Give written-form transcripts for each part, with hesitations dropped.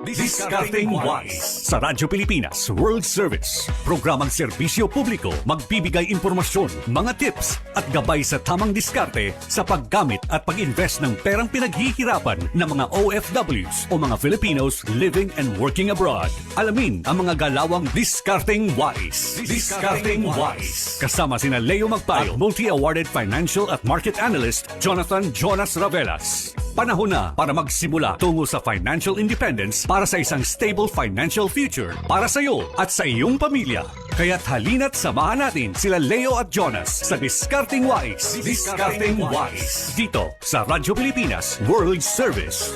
Discarding Wise sa Radyo Pilipinas World Service. Programang serbisyo publiko, magbibigay impormasyon, mga tips at gabay sa tamang diskarte sa paggamit at pag-invest ng perang pinaghihirapan ng mga OFWs o mga Filipinos living and working abroad. Alamin ang mga galawang Discarding Wise. Discarding Wise. Kasama sina Leo Magpayo, multi-awarded financial at market analyst Jonathan Jonas Ravelas. Panahon na para magsimula tungo sa financial independence para sa isang stable financial future para sa iyo at sa iyong pamilya. Kaya't halina't samahan natin sila Leo at Jonas sa Discarding Wise. Discarding Wise. Dito sa Radyo Pilipinas World Service.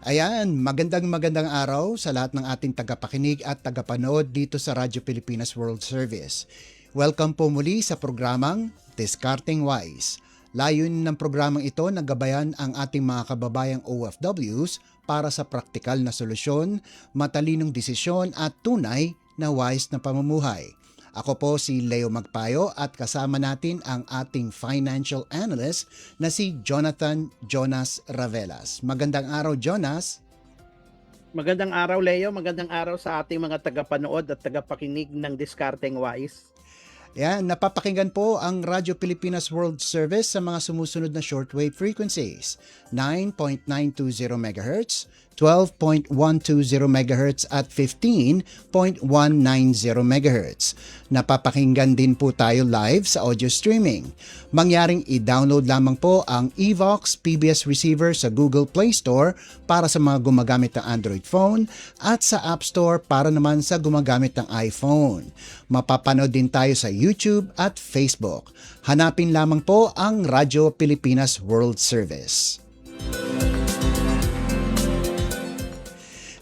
Ayan, magandang araw sa lahat ng ating tagapakinig at tagapanood dito sa Radyo Pilipinas World Service. Welcome po muli sa programang Discarding Wise. Layunin ng programang ito na gabayan ang ating mga kababayang OFWs para sa praktikal na solusyon, matalinong desisyon at tunay na wise na pamumuhay. Ako po si Leo Magpayo at kasama natin ang ating financial analyst na si Jonathan Jonas Ravelas. Magandang araw, Jonas. Magandang araw, Leo. Magandang araw sa ating mga tagapanood at tagapakinig ng Discarding Wise. Yan, napapakinggan po ang Radyo Pilipinas World Service sa mga sumusunod na shortwave frequencies. 9.920 MHz, 12.120 MHz at 15.190 MHz. Napapakinggan din po tayo live sa audio streaming. Mangyaring i-download lamang po ang Evox PBS receiver sa Google Play Store para sa mga gumagamit ng Android phone at sa App Store para naman sa gumagamit ng iPhone. Mapapanood din tayo sa YouTube at Facebook. Hanapin lamang po ang Radyo Pilipinas World Service.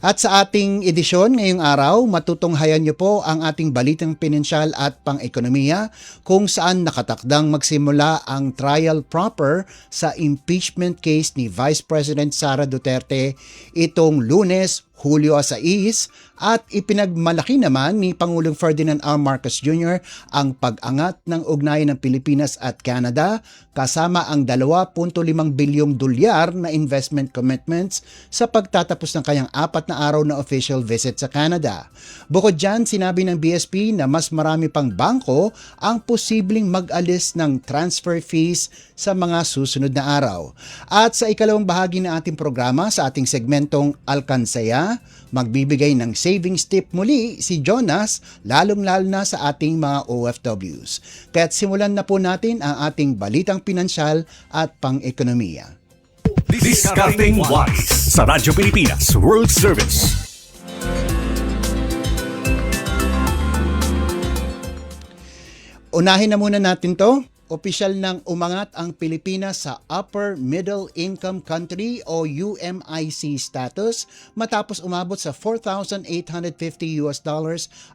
At sa ating edisyon ngayong araw, matutunghayan niyo po ang ating balitang pinansyal at pang-ekonomiya kung saan nakatakdang magsimula ang trial proper sa impeachment case ni Vice President Sara Duterte itong Lunes, Hulyo 6 at ipinagmalaki naman ni Pangulong Ferdinand R. Marcos Jr. ang pag-angat ng ugnayan ng Pilipinas at Canada kasama ang 2.5 bilyong dolyar na investment commitments sa pagtatapos ng kanyang 4 na araw na official visit sa Canada. Bukod dyan, sinabi ng BSP na mas marami pang bangko ang posibleng mag-alis ng transfer fees sa mga susunod na araw. At sa ikalawang bahagi ng ating programa sa ating segmentong Alkansaya, magbibigay ng savings tip muli si Jonas, lalong-lalo na sa ating mga OFWs. Kaya't simulan na po natin ang ating balitang pinansyal at pang-ekonomiya. Discarding Wise sa Radyo Pilipinas World Service. Unahin na muna natin to. Opisyal nang umangat ang Pilipinas sa Upper Middle Income Country o UMIC status matapos umabot sa $4,850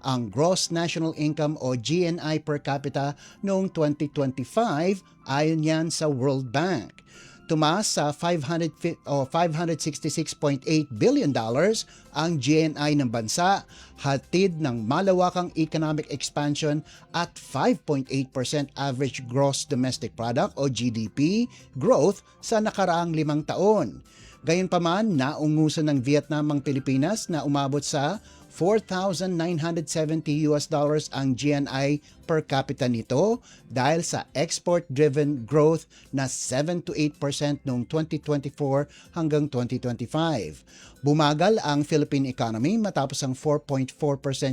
ang Gross National Income o GNI per capita noong 2025 ayon yan sa World Bank. Tumaas sa $566.8 billion ang GNI ng bansa, hatid ng malawakang economic expansion at 5.8% average gross domestic product o GDP growth sa nakaraang 5 taon. Gayunpaman, naungusan ng Vietnam ang Pilipinas na umabot sa $4,970 ang GNI per capita nito dahil sa export-driven growth na 7 to 8% noong 2024 hanggang 2025. Bumagal ang Philippine economy matapos ang 4.4%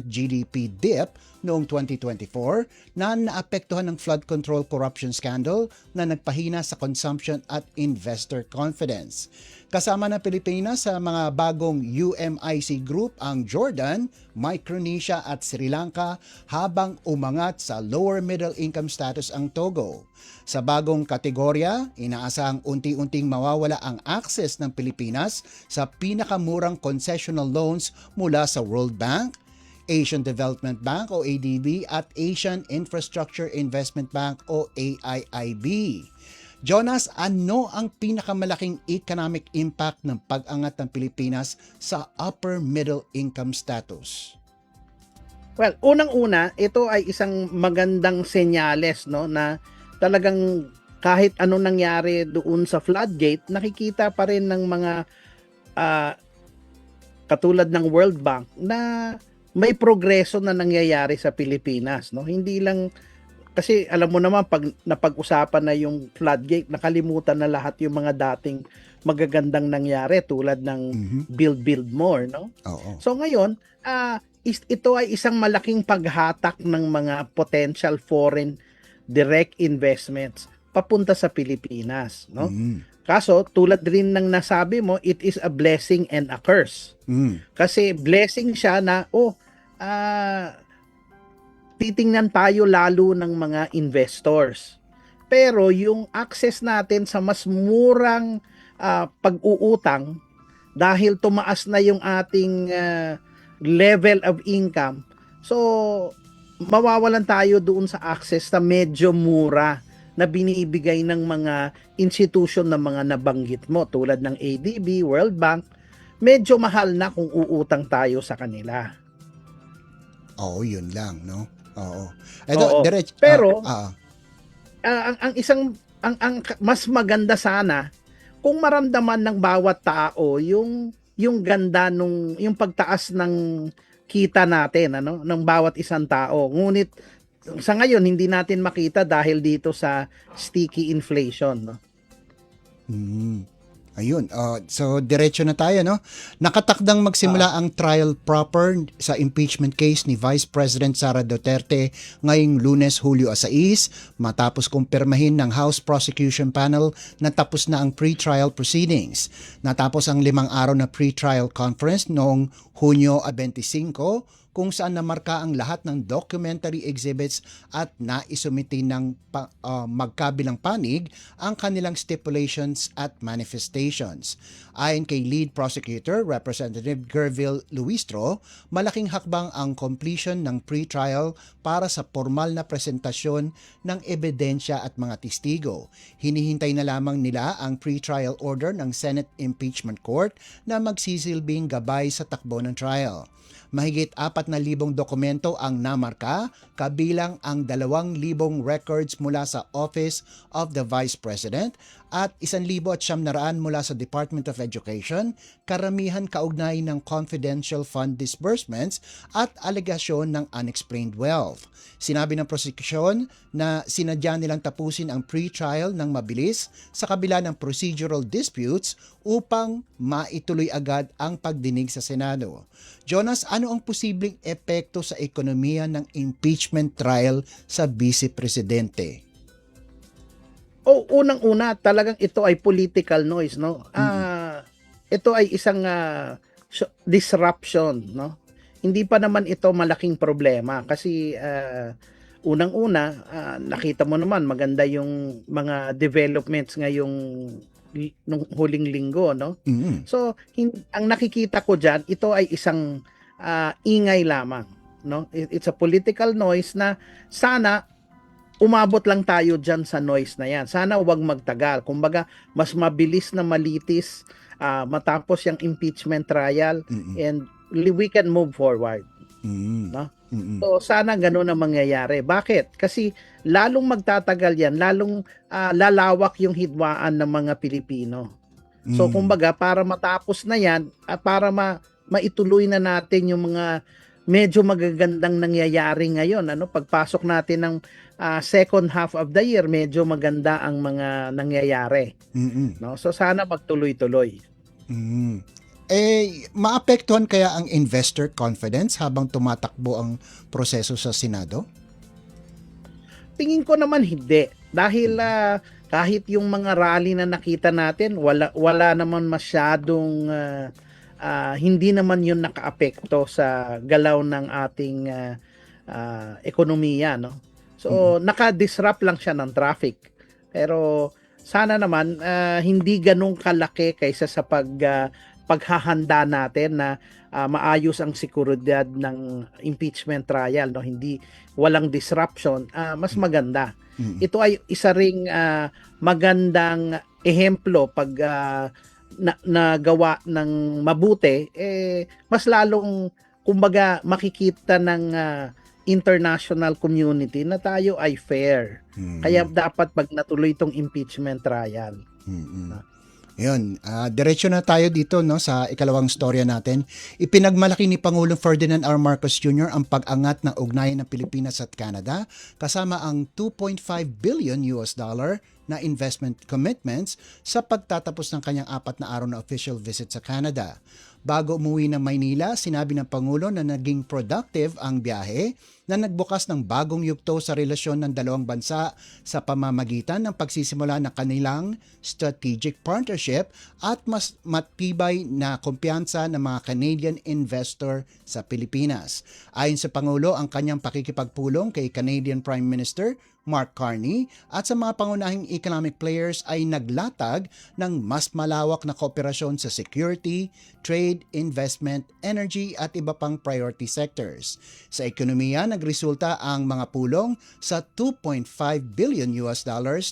GDP dip noong 2024 na naapektuhan ng flood control corruption scandal na nagpahina sa consumption at investor confidence. Kasama ng Pilipinas sa mga bagong UMIC group ang Jordan, Micronesia at Sri Lanka habang umangat sa lower middle income status ang Togo. Sa bagong kategorya, inaasahang unti-unting mawawala ang access ng Pilipinas sa pinakamurang concessional loans mula sa World Bank, Asian Development Bank o ADB at Asian Infrastructure Investment Bank o AIIB. Jonas, ano ang pinakamalaking economic impact ng pag-angat ng Pilipinas sa upper middle income status? Well, unang-una, ito ay isang magandang senyales, no, na talagang kahit ano nangyari doon sa floodgate, nakikita pa rin ng mga ah, katulad ng World Bank na may progreso na nangyayari sa Pilipinas, no? Hindi lang kasi alam mo naman pag napag-usapan na yung floodgate, nakalimutan na lahat yung mga dating magagandang nangyari tulad ng Mhm. build more, no? Oo. So ngayon, ito ay isang malaking paghatak ng mga potential foreign direct investments papunta sa Pilipinas, no? Mm. Kaso tulad rin ng nasabi mo, it is a blessing and a curse. Mm. Kasi blessing siya na titingnan tayo lalo ng mga investors. Pero yung access natin sa mas murang pag-uutang dahil tumaas na yung ating level of income. So mawawalan tayo doon sa access na medyo mura na binibigay ng mga institution na mga nabanggit mo tulad ng ADB, World Bank. Medyo mahal na kung uutang tayo sa kanila. Oo, yun lang, no? Oo. Oo. Direct, Pero ang isang ang mas maganda sana kung maramdaman ng bawat tao yung ganda nung yung pagtaas ng kita natin ng bawat isang tao. Ngunit sa ngayon hindi natin makita dahil dito sa sticky inflation, no? Ayun, so diretso na tayo, no? Nakatakdang magsimula ang trial proper sa impeachment case ni Vice President Sara Duterte ngayong Lunes, Hulyo 6, matapos kumpirmahin ng House Prosecution Panel na tapos na ang pre-trial proceedings. Natapos ang 5 araw na pre-trial conference noong Hunyo 25, kung saan namarka ang lahat ng documentary exhibits at naisumiti ng magkabilang panig ang kanilang stipulations at manifestations. Ayon kay lead prosecutor, Representative Gerville Luistro, malaking hakbang ang completion ng pre-trial para sa formal na presentasyon ng ebidensya at mga testigo. Hinihintay na lamang nila ang pre-trial order ng Senate Impeachment Court na magsisilbing gabay sa takbo ng trial. Mahigit 4,000 dokumento ang namarka, kabilang ang 2,000 records mula sa Office of the Vice President at 1,900 mula sa Department of Education, karamihan kaugnay ng confidential fund disbursements at alegasyon ng unexplained wealth. Sinabi ng prosecution na sinadya nilang tapusin ang pre-trial ng mabilis sa kabila ng procedural disputes upang maituloy agad ang pagdinig sa Senado. Jonas, ano ang posibleng epekto sa ekonomiya ng impeachment trial sa Vice Presidente? Unang-una, talagang ito ay political noise, no? Ito ay isang disruption, no? Hindi pa naman ito malaking problema kasi unang-una, nakita mo naman maganda yung mga developments ngayong nung huling linggo, no? Mm-hmm. So, ang nakikita ko diyan, ito ay isang ingay lamang, no? It's a political noise na sana umabot lang tayo dyan sa noise na yan. Sana huwag magtagal. Kumbaga, mas mabilis na malitis matapos yung impeachment trial and we can move forward. No? So, sana ganun ang mangyayari. Bakit? Kasi lalong magtatagal yan, lalong lalawak yung hidwaan ng mga Pilipino. So, kumbaga, para matapos na yan, para maituloy na natin yung mga medyo magagandang nangyayari ngayon. Pagpasok natin ng second half of the year, medyo maganda ang mga nangyayari. No? So sana magtuloy-tuloy. Maapektuhan kaya ang investor confidence habang tumatakbo ang proseso sa Senado? Tingin ko naman hindi. Dahil kahit yung mga rally na nakita natin, wala naman masyadong hindi naman yun nakaapekto sa galaw ng ating ekonomiya, no? So naka-disrupt lang siya ng traffic. Pero sana naman hindi ganun kalaki kaysa sa paghahanda natin na maayos ang seguridad ng impeachment trial, no? Hindi walang disruption, mas maganda. Ito ay isa ring magandang ehemplo pag nagawa ng mabuti, mas lalong kumbaga makikita ng international community na tayo ay fair. Kaya dapat pag natuloy itong impeachment trial. Yun, diretso na tayo dito no sa ikalawang storya natin. Ipinagmalaki ni Pangulong Ferdinand R. Marcos Jr. ang pag-angat ng ugnayan ng Pilipinas at Canada kasama ang $2.5 billion na investment commitments sa pagtatapos ng kanyang 4 na araw na official visit sa Canada. Bago umuwi ng Maynila, sinabi ng Pangulo na naging productive ang biyahe na nagbukas ng bagong yugto sa relasyon ng dalawang bansa sa pamamagitan ng pagsisimula ng kanilang strategic partnership at mas matibay na kumpiyansa ng mga Canadian investor sa Pilipinas. Ayon sa Pangulo, ang kanyang pakikipagpulong kay Canadian Prime Minister Mark Carney at sa mga pangunahing economic players ay naglatag ng mas malawak na kooperasyon sa security, trade, investment, energy at iba pang priority sectors. Sa ekonomiya, nagresulta ang mga pulong sa $2.5 billion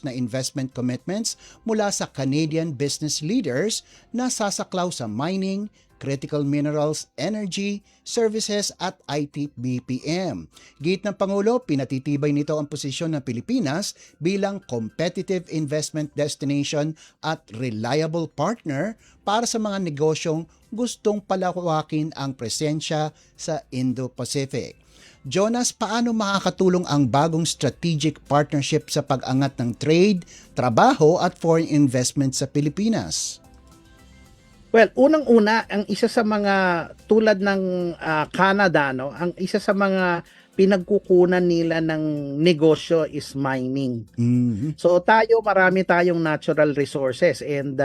na investment commitments mula sa Canadian business leaders na sasaklaw sa mining, critical minerals, energy, services at IT BPM. Git ng Pangulo, pinatitibay nito ang posisyon ng Pilipinas bilang competitive investment destination at reliable partner para sa mga negosyong gustong palawakin ang presensya sa Indo-Pacific. Jonas, paano makakatulong ang bagong strategic partnership sa pag-angat ng trade, trabaho at foreign investment sa Pilipinas? Well, unang-una, ang isa sa mga tulad ng Canada, no, ang isa sa mga pinagkukunan nila ng negosyo is mining. So marami tayong natural resources and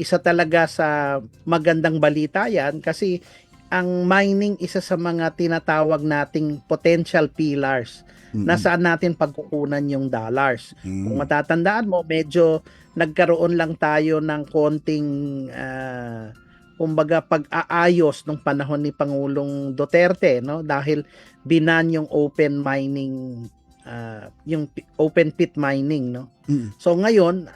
isa talaga sa magandang balita yan kasi ang mining isa sa mga tinatawag nating potential pillars na saan natin pagkukunan yung dollars. Kung matatandaan mo, medyo nagkaroon lang tayo ng konting kumbaga pag-aayos nung panahon ni Pangulong Duterte, no, dahil binan yung open mining yung open pit mining, no. So ngayon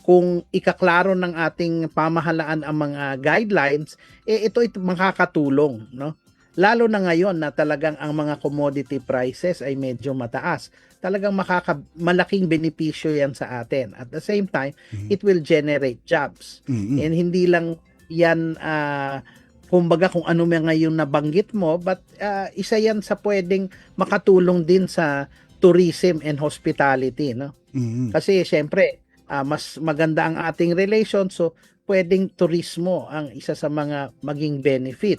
kung ikaklaro ng ating pamahalaan ang mga guidelines, ito makakatulong, no. Lalo na ngayon na talagang ang mga commodity prices ay medyo mataas. Talagang malaking benepisyo yan sa atin. At the same time, it will generate jobs. And hindi lang yan, kumbaga kung ano may ngayon nabanggit mo, but isa yan sa pwedeng makatulong din sa tourism and hospitality. No? Kasi syempre, mas maganda ang ating relation, so pwedeng turismo ang isa sa mga maging benefit.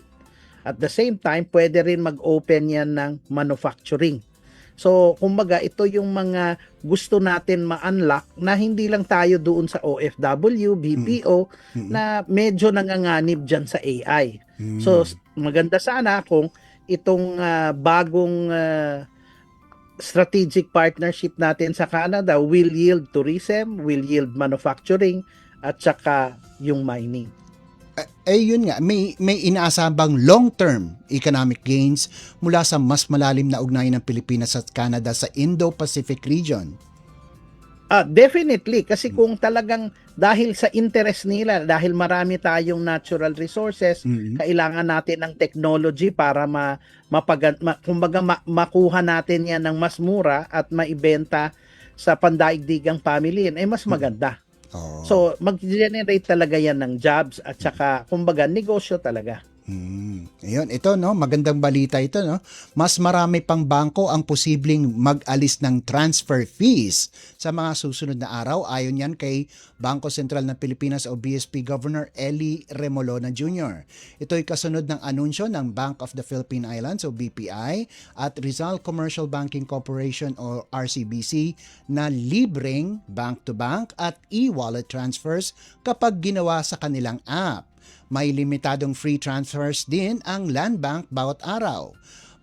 At the same time, pwede rin mag-open yan ng manufacturing. So, kumbaga, ito yung mga gusto natin ma-unlock na hindi lang tayo doon sa OFW, BPO, na medyo nanganganib dyan sa AI. So, maganda sana kung itong bagong strategic partnership natin sa Canada will yield tourism, will yield manufacturing, at saka yung mining. Yun nga, may inaasahan bang long-term economic gains mula sa mas malalim na ugnayan ng Pilipinas at Canada sa Indo-Pacific region? Definitely, kasi kung talagang dahil sa interest nila, dahil marami tayong natural resources, kailangan natin ng technology para makuha natin yan ng mas mura at maibenta sa pandaigdigang pamilya, mas maganda. So, mag-generate talaga yan ng jobs at saka, kumbaga, negosyo talaga. Ayun, ito no, magandang balita ito no. Mas marami pang bangko ang posibleng mag-alis ng transfer fees sa mga susunod na araw. Ayon yan kay Bangko Sentral ng Pilipinas o BSP Governor Eli Remolona Jr. Ito ay kasunod ng anunsyo ng Bank of the Philippine Islands o BPI at Rizal Commercial Banking Corporation o RCBC na libreng bank-to-bank at e-wallet transfers kapag ginawa sa kanilang app. May limitadong free transfers din ang Land Bank bawat araw.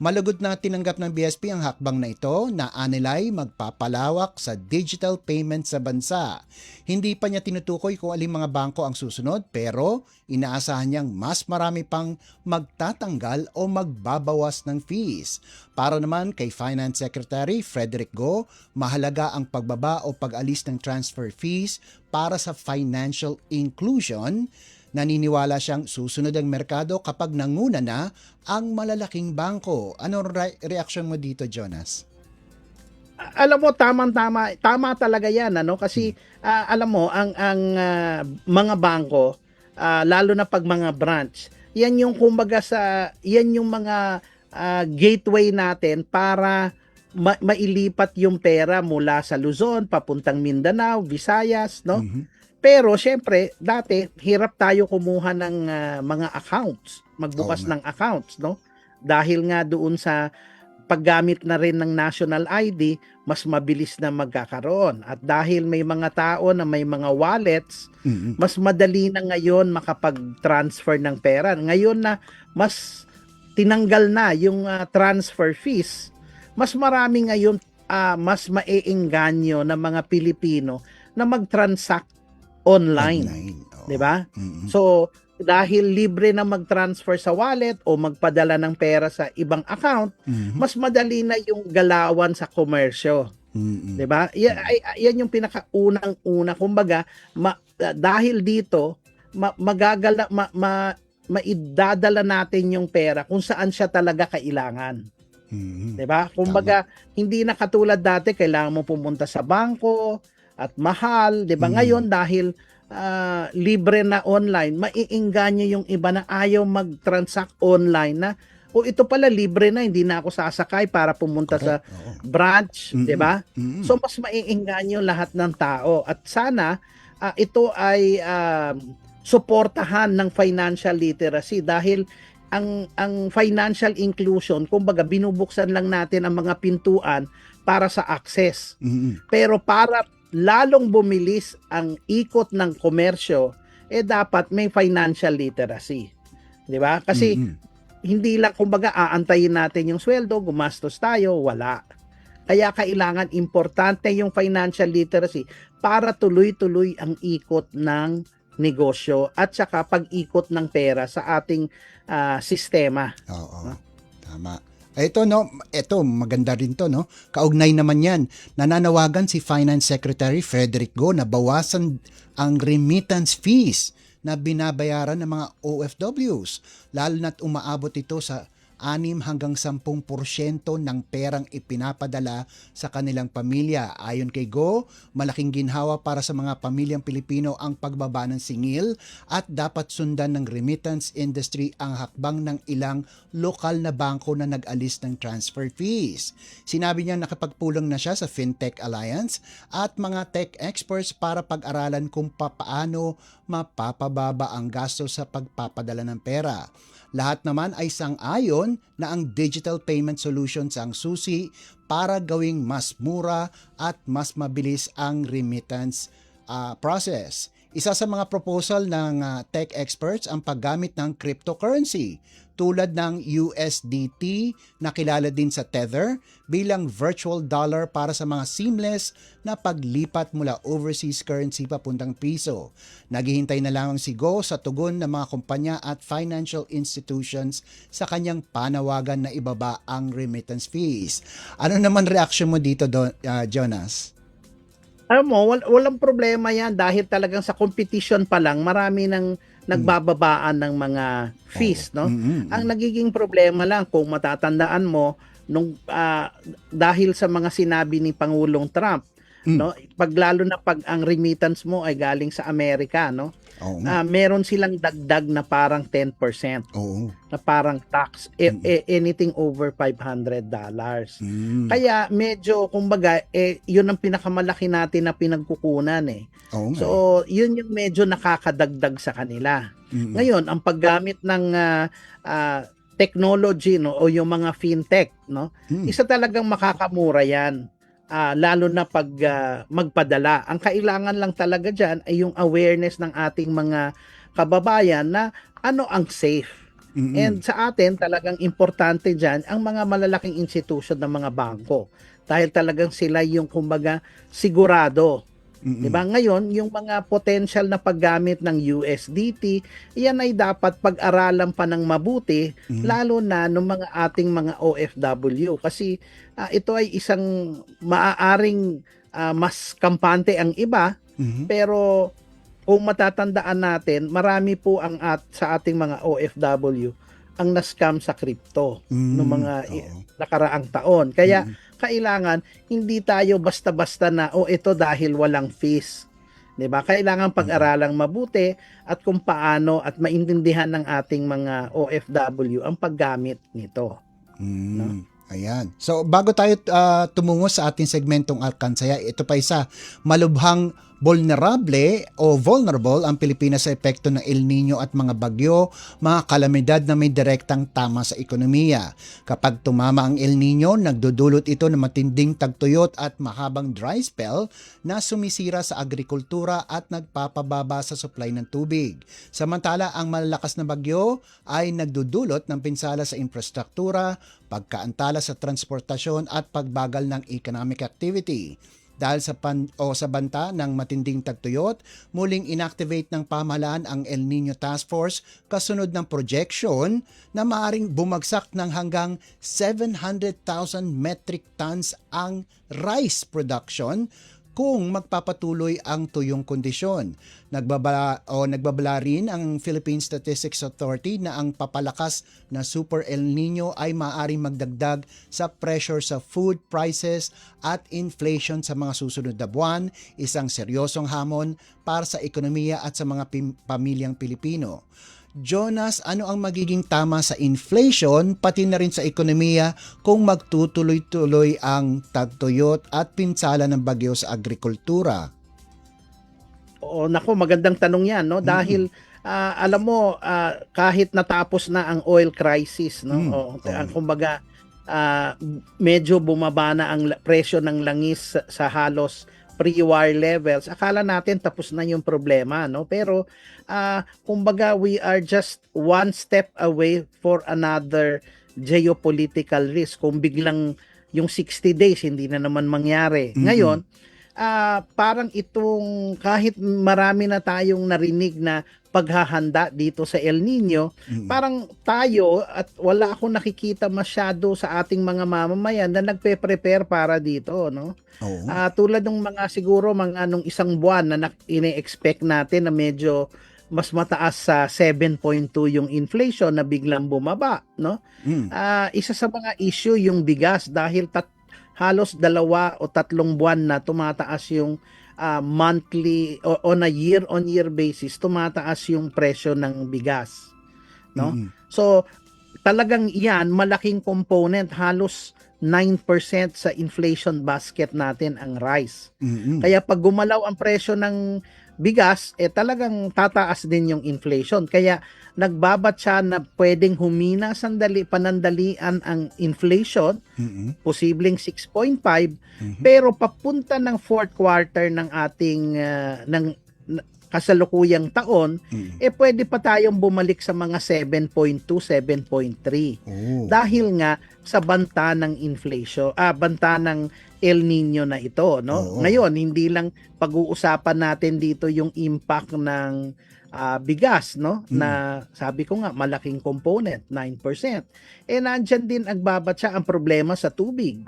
Malugod na tinanggap ng BSP ang hakbang na ito na anilay magpapalawak sa digital payment sa bansa. Hindi pa niya tinutukoy kung aling mga bangko ang susunod pero inaasahan niyang mas marami pang magtatanggal o magbabawas ng fees. Para naman kay Finance Secretary Frederick Go, mahalaga ang pagbaba o pag-alis ng transfer fees para sa financial inclusion Naniniwala siyang susunod ang merkado kapag nanguna na ang malalaking bangko. Ano reaction mo dito, Jonas? Alam mo, tama talaga 'yan, ano, kasi alam mo mga bangko, lalo na pag mga branch, 'yan yung kumbaga yan yung mga gateway natin para mailipat yung pera mula sa Luzon papuntang Mindanao, Visayas, no? Mhm. Pero siyempre, dati hirap tayo kumuha ng mga accounts, Oo magbukas nga. ng accounts, no? Dahil nga doon sa paggamit na rin ng national ID, mas mabilis na magkakaroon. At dahil may mga tao na may mga wallets, Mhm. mas madali na ngayon makapag-transfer ng pera. Ngayon na mas tinanggal na yung transfer fees, mas marami ngayon, mas maeengganyo ng mga Pilipino na mag-transact online, Online. Oo. 'di ba? Mhm. So, dahil libre na mag-transfer sa wallet o magpadala ng pera sa ibang account, Mhm. mas madali na yung galawan sa komersyo, Mhm. 'di ba? Yan yung pinakaunang-una, kumbaga, dahil dito maidadala natin yung pera kung saan siya talaga kailangan, Mhm. 'di ba? Kumbaga, hindi na katulad dati kailangan mo pumunta sa bangko at mahal, 'di ba? Mhm. Ngayon dahil libre na online, maiengganyo yung iba na ayaw mag-transact online na, o ito pala libre na, hindi na ako sasakay para pumunta sa Correct. Oo. branch, 'di ba? Mhm. So mas maiengganyo lahat ng tao, at sana ito ay suportahan ng financial literacy, dahil ang financial inclusion, kumbaga binubuksan lang natin ang mga pintuan para sa access. Mhm. Pero para lalong bumilis ang ikot ng komersyo, dapat may financial literacy. 'Di ba? Kasi Mhm. hindi lang kumbaga aantayin natin yung sweldo, gumastos tayo, wala. Kaya kailangan importante yung financial literacy para tuloy-tuloy ang ikot ng negosyo at saka pag-ikot ng pera sa ating sistema. Oo. Tama. Ito maganda rin to, no? Kaugnay naman 'yan. Nananawagan si Finance Secretary Frederick Go na bawasan ang remittance fees na binabayaran ng mga OFWs, lalo na't umaabot ito sa 6 hanggang 10% ng perang ipinapadala sa kanilang pamilya. Ayon kay Go, malaking ginhawa para sa mga pamilyang Pilipino ang pagbaba ng singil at dapat sundan ng remittance industry ang hakbang ng ilang lokal na bangko na nag-alis ng transfer fees. Sinabi niya nakapagpulong na siya sa FinTech Alliance at mga tech experts para pag-aralan kung paano mapapababa ang gasto sa pagpapadala ng pera. Lahat naman ay sang-ayon na ang digital payment solutions ang susi para gawing mas mura at mas mabilis ang remittance process. Isa sa mga proposal ng tech experts ang paggamit ng cryptocurrency tulad ng USDT na kilala din sa Tether bilang virtual dollar para sa mga seamless na paglipat mula overseas currency papuntang piso. Naghihintay na lamang si Go sa tugon ng mga kumpanya at financial institutions sa kanyang panawagan na ibaba ang remittance fees. Ano naman reaction mo dito, Jonas? Alam mo, walang problema yan, dahil talagang sa competition pa lang, marami nang nagbababaan ng mga fees, no? Ang nagiging problema lang, kung matatandaan mo, dahil sa mga sinabi ni Pangulong Trump, no? Lalo na pag ang remittance mo ay galing sa Amerika, no? Oo nga. Meron silang dagdag na parang 10%, Oo. na parang tax, anything over $500. Kaya medyo, kumbaga, yun ang pinakamalaki natin na pinagkukunan eh. Oo nga. So, yun yung medyo nakakadagdag sa kanila. Ngayon, ang paggamit ng technology, no, o yung mga fintech, no, isa talagang makakamura yan. Lalo na pag magpadala. Ang kailangan lang talaga dyan ay yung awareness ng ating mga kababayan na ano ang safe. And sa atin, talagang importante dyan ang mga malalaking institusyon ng mga bangko. Dahil talagang sila yung, kumbaga, sigurado. Diba? Ngayon, yung mga potential na paggamit ng USDT, yan ay dapat pag-aralan pa ng mabuti, lalo na ng mga ating mga OFW. Kasi ito ay isang maaaring mas kampante ang iba, pero kung matatandaan natin, marami po sa ating mga OFW ang na-scam sa crypto noong mga Oo. nakaraang taon. Kaya kailangan hindi tayo basta-basta na ito dahil walang fees. 'Di ba? Kailangan pag-aralang mabuti at kung paano at maintindihan ng ating mga OFW ang paggamit nito. No? Ayan. So bago tayo tumungo sa ating segmentong Alkansaya, ito pa isa, malubhang vulnerable ang Pilipinas sa epekto ng El Nino at mga bagyo, mga kalamidad na may direktang tama sa ekonomiya. Kapag tumama ang El Nino, nagdudulot ito ng matinding tagtuyot at mahabang dry spell na sumisira sa agrikultura at nagpapababa sa supply ng tubig. Samantala, ang malalakas na bagyo ay nagdudulot ng pinsala sa infrastruktura, pagkaantala sa transportasyon at pagbagal ng economic activity. Dahil sa banta ng matinding tagtuyot, muling inactivate ng pamahalaan ang El Nino Task Force kasunod ng projection na maaring bumagsak ng hanggang 700,000 metric tons ang rice production kung magpapatuloy ang tuyong kondisyon. Nagbabala rin ang Philippine Statistics Authority na ang papalakas na Super El Nino ay maaaring magdagdag sa pressure sa food prices at inflation sa mga susunod na buwan, isang seryosong hamon para sa ekonomiya at sa mga pamilyang Pilipino. Jonas, ano ang magiging tama sa inflation pati na rin sa ekonomiya kung magtutuloy-tuloy ang tagtuyot at pinsala ng bagyo sa agrikultura? Oo, nako, magandang tanong 'yan, no? Dahil alam mo, kahit natapos na ang oil crisis, no? Kumbaga, medyo bumaba na ang presyo ng langis sa halos pre-war levels. Akala natin tapos na yung problema, no? Pero kumbaga, we are just one step away for another geopolitical risk. Kung biglang yung 60 days hindi na naman mangyari. Ngayon, parang itong kahit marami na tayong narinig na paghahanda dito sa El Nino, parang tayo at wala akong nakikita masyado sa ating mga mamamayan na nagpe-prepare para dito, no? Oo. Tulad ng mga siguro mga anong isang buwan na ine-expect natin na medyo mas mataas sa 7.2 yung inflation na biglang bumaba, no? Isa sa mga issue yung bigas dahil halos 2 o 3 buwan na tumataas yung monthly o on a year-on-year basis, tumataas yung presyo ng bigas, no? So talagang yan, malaking component, halos 9% sa inflation basket natin ang rice. Kaya pag gumalaw ang presyo ng bigas, talagang tataas din yung inflation. Kaya nagbabatsa na pwedeng humina panandalian ang inflation, posibleng 6.5, pero papunta ng fourth quarter ng ating kasalukuyang taon, pwede pa tayong bumalik sa mga 7.2, 7.3. Dahil nga sa banta ng inflation, banta ng El Nino na ito, no? Ngayon, hindi lang pag-uusapan natin dito yung impact ng bigas, no? Na sabi ko nga malaking component, 9%. Nandiyan din agbabatsa ang problema sa tubig.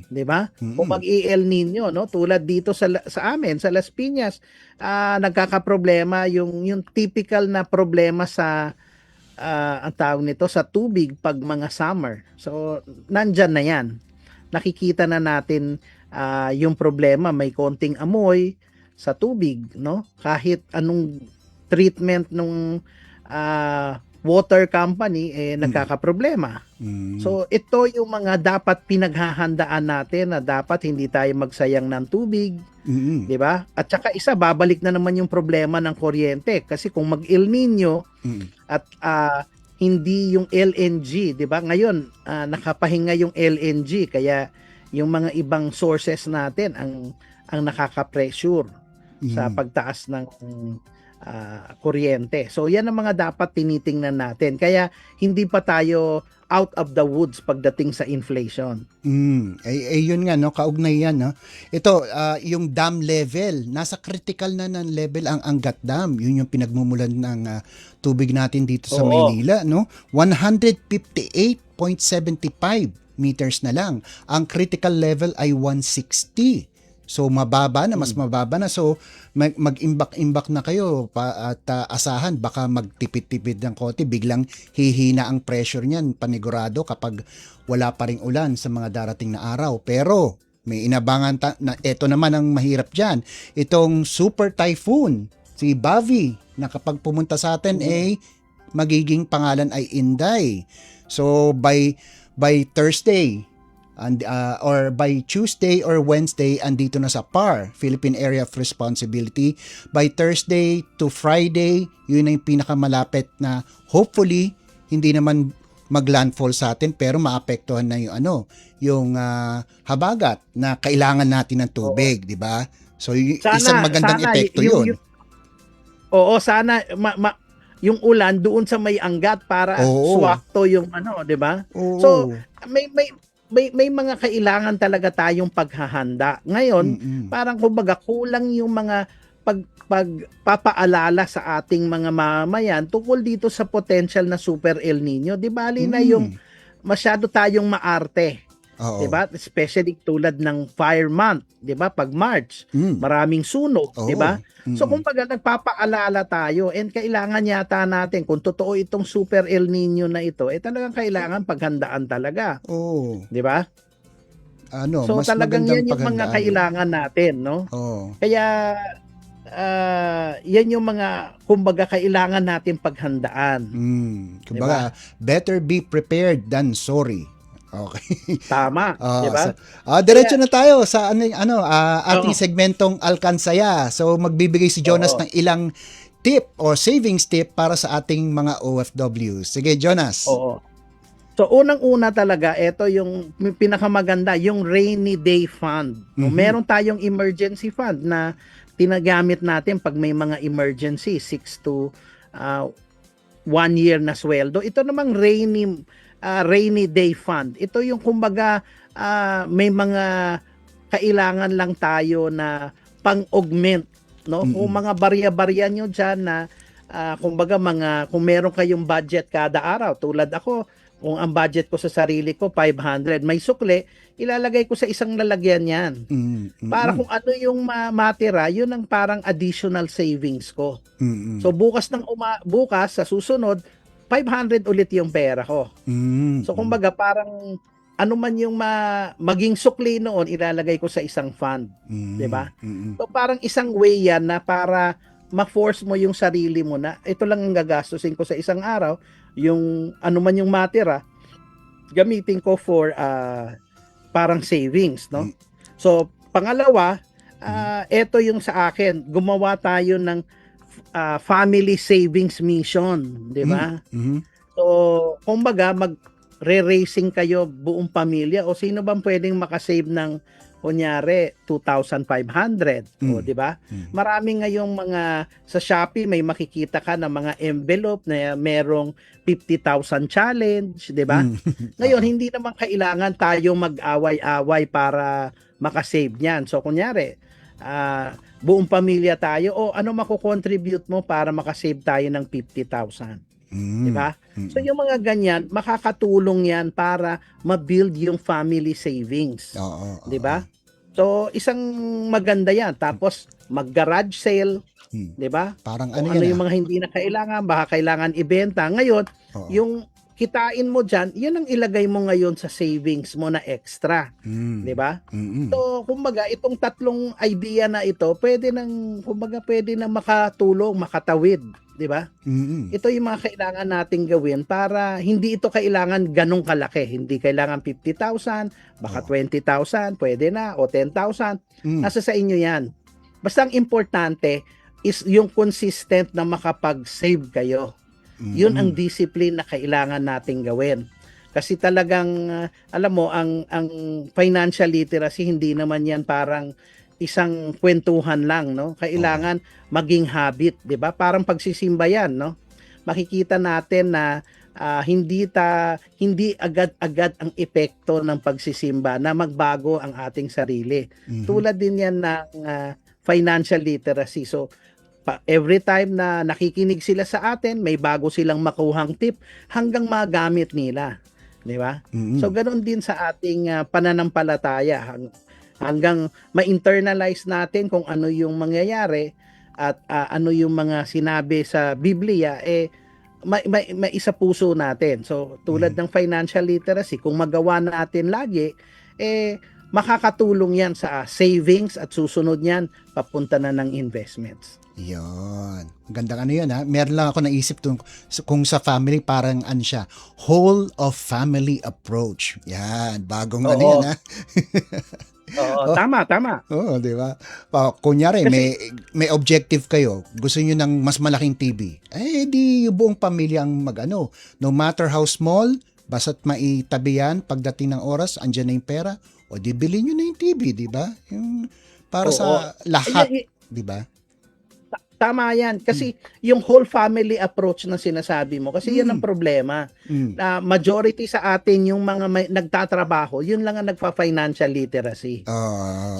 'Di ba? Kung mag-El Nino, no, tulad dito sa amin sa Las Piñas, nagkakaproblema yung typical na problema sa ang tawag nito sa tubig pag mga summer. So nandiyan na 'yan. Nakikita na natin yung problema, may konting amoy sa tubig, no? Kahit anong treatment nung water company nagkakaproblema. So ito yung mga dapat pinaghahandaan natin na dapat hindi tayo magsayang ng tubig, 'di ba? At saka isa, babalik na naman yung problema ng kuryente kasi kung mag-El Nino at hindi yung LNG, 'di ba? Ngayon nakapahinga yung LNG kaya yung mga ibang sources natin ang nakaka-pressure sa pagtaas ng kuryente. So yan ang mga dapat tinitingnan natin. Kaya hindi pa tayo out of the woods pagdating sa inflation. Yun nga, no, kaugnay yan, no. Ito, yung dam level, nasa critical na ng level ang Angat Dam. Yun yung pinagmumulan ng tubig natin dito sa Maynila, no. 158.75 meters na lang. Ang critical level ay 160. So mababa na, mas mababa na. So mag-imbak-imbak na kayo at asahan baka magtipid-tipid ng konti, biglang hihina ang pressure niyan panigurado kapag wala pa ring ulan sa mga darating na araw. Pero may inabangan na ito naman ang mahirap diyan. Itong super typhoon, si Bavi, na kapag pumunta sa atin magiging pangalan ay Inday. So by Thursday or by Tuesday or Wednesday, andito na sa PAR, Philippine Area of Responsibility. By Thursday to Friday, yun na yung pinakamalapit na hopefully hindi naman maglandfall sa atin pero maapektuhan na yung habagat na kailangan natin ng tubig, di ba? So isang magandang epekto yun. Oo, sana yung ulan doon sa may anggat para swakto yung di ba? So may mga kailangan talaga tayong paghahanda. Ngayon, parang kumbaga kulang yung mga pagpapaalala sa ating mga mamamayan tungkol dito sa potential na super El Nino. Di bali na yung masyado tayong maarte. Oo. 'Di ba? Especially tulad ng fire month, 'di ba? Pag March, maraming sunog, 'di ba? So kumbaga nagpapaalala tayo and kailangan yata natin kung totoo itong super El Nino na ito, talagang kailangan paghandaan talaga. Oo. 'Di ba? So Mas talagang magandang yan yung mga paghandaan. kailangan natin, no? Oo. Kaya yan yung mga kumbaga kailangan natin paghandaan. Kumbaga, better be prepared than sorry. Okay. Tama, 'di ba? Diretso na tayo sa ating segmentong Alkansaya. So magbibigay si Jonas ng ilang tip or savings tip para sa ating mga OFWs. Sige, Jonas. Oo. So unang-una talaga, ito yung pinakamaganda, yung rainy day fund. Meron tayong emergency fund na tinagamit natin pag may mga emergency, 6 to 1 year na sweldo. Ito namang rainy day fund. Ito yung kumbaga may mga kailangan lang tayo na pang-augment, no? Kung mga barya-barya nyo dyan na kumbaga kung meron kayong budget kada araw, tulad ako, kung ang budget ko sa sarili ko 500, may sukle, ilalagay ko sa isang lalagyan yan. Para kung ano yung matira, yun ang parang additional savings ko. So bukas sa susunod, 500 ulit yung pera ko. So kumbaga parang ano man yung maging sukli noon, ilalagay ko sa isang fund, 'di ba? So parang isang way yan na para ma-force mo yung sarili mo na ito lang ang gagastusin ko sa isang araw, yung ano man yung matira, gamitin ko for parang savings, no? So pangalawa, ito yung sa akin, gumawa tayo ng family savings mission, di ba? So, kumbaga, mag-re-racing kayo buong pamilya o sino bang pwedeng makasave ng kunyari 2,500, o di ba? Marami ngayong sa Shopee may makikita ka ng mga envelope na merong 50,000 challenge, di ba? Ngayon, hindi naman kailangan tayo mag-away-away para makasave niyan. So, kunyari, buong pamilya tayo o ano mako-contribute mo para makasave tayo ng 50,000. Di ba? So yung mga ganyan, makakatulong yan para ma-build yung family savings. Di ba? So isang maganda yan. Tapos mag-garage sale, di ba? Parang ano yung mga hindi na kailangan, baka kailangan ibenta. Ngayon, yung kitain mo dyan, yun ang ilagay mo ngayon sa savings mo na extra. Di ba? So, kumbaga, itong tatlong idea na ito, pwede nang makatulong, makatawid. Di ba? Ito yung mga kailangan nating gawin para hindi ito kailangan ganong kalaki. Hindi kailangan 50,000, baka 20,000, pwede na, o 10,000. Nasa sa inyo yan. Basta ang importante is yung consistent na makapag-save kayo. Yun ang discipline na kailangan nating gawin. Kasi talagang, alam mo, ang financial literacy, hindi naman yan parang isang kwentuhan lang, no? Kailangan maging habit, 'di ba? Parang pagsisimba yan, no? Makikita natin na hindi agad-agad ang epekto ng pagsisimba na magbago ang ating sarili. Tulad din yan ng financial literacy. So, every time na nakikinig sila sa atin, may bago silang makuhang tip hanggang magamit nila. Di ba? So, ganun din sa ating pananampalataya. hanggang ma-internalize natin kung ano yung mangyayari at ano yung mga sinabi sa Biblia, may isa puso natin. So tulad ng financial literacy, kung magawa natin lagi, makakatulong yan sa savings at susunod yan papunta na ng investments. Yun. Gandang ano yun ha. Meron lang ako naisip kung sa family parang ano siya, whole of family approach. Yan. Bagong ano Oo. yan ha. Oo, tama. Oo, di ba? Kunyari, may objective kayo. Gusto niyo ng mas malaking TV. Di yung buong pamilya ang mag-ano. No matter how small, basta't maitabi yan, pagdating ng oras, andyan na yung pera, o di bilhin nyo na yung TV, di ba? Yung para sa lahat, di ba? Tama yan. Kasi yung whole family approach na sinasabi mo, kasi yan ang problema. Majority sa atin, yung mga nagtatrabaho, yun lang ang nagpa-financial literacy.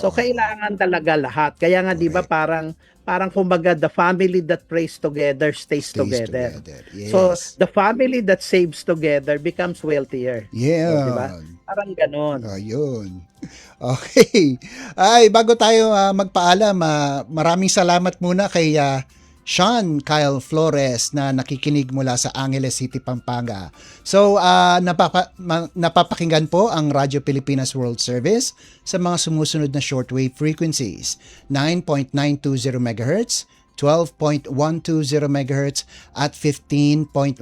So, kailangan talaga lahat. Kaya nga, di ba, parang kumbaga, the family that prays together stays together. Yes. So, the family that saves together becomes wealthier. Yeah. So, di ba? Parang ganon. Ayun. Okay. Ay, bago tayo magpaalam, maraming salamat muna kay Sean Kyle Flores na nakikinig mula sa Angeles City, Pampanga. So, napapakinggan po ang Radyo Pilipinas World Service sa mga sumusunod na shortwave frequencies: 9.920 MHz, 12.120 MHz at 15.190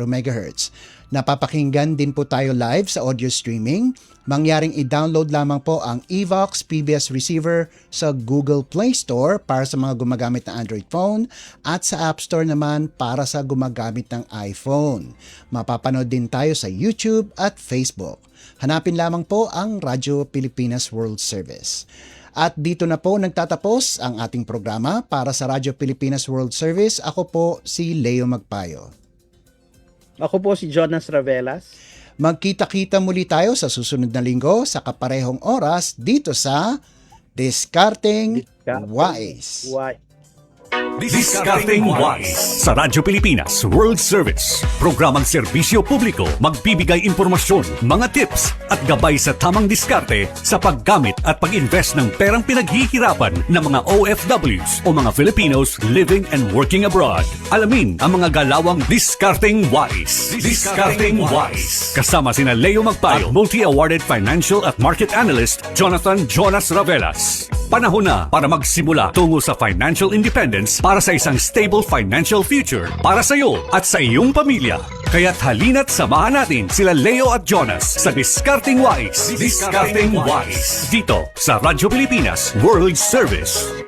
MHz. Napapakinggan din po tayo live sa audio streaming. Mangyaring i-download lamang po ang Evox PBS Receiver sa Google Play Store para sa mga gumagamit ng Android phone at sa App Store naman para sa gumagamit ng iPhone. Mapapanood din tayo sa YouTube at Facebook. Hanapin lamang po ang Radyo Pilipinas World Service. At dito na po nagtatapos ang ating programa para sa Radyo Pilipinas World Service. Ako po si Leo Magpayo. Ako po si Jonas Ravelas. Magkita-kita muli tayo sa susunod na linggo sa kaparehong oras dito sa Discarding Wise. Discarding Wise sa Radyo Pilipinas World Service. Programang serbisyo publiko, magbibigay impormasyon, mga tips at gabay sa tamang diskarte sa paggamit at pag-invest ng perang pinaghihirapan ng mga OFWs o mga Filipinos living and working abroad. Alamin ang mga galawang Discarding Wise. Discarding Wise. Kasama sina Leo Magpayo at multi-awarded financial at market analyst Jonathan Jonas Ravelas. Panahon na para magsimula tungo sa financial independence para sa isang stable financial future para sa iyo at sa iyong pamilya. Kaya't halina't samahan natin sila Leo at Jonas sa Discarding Wise. Discarding Wise. Dito sa Radyo Pilipinas World Service.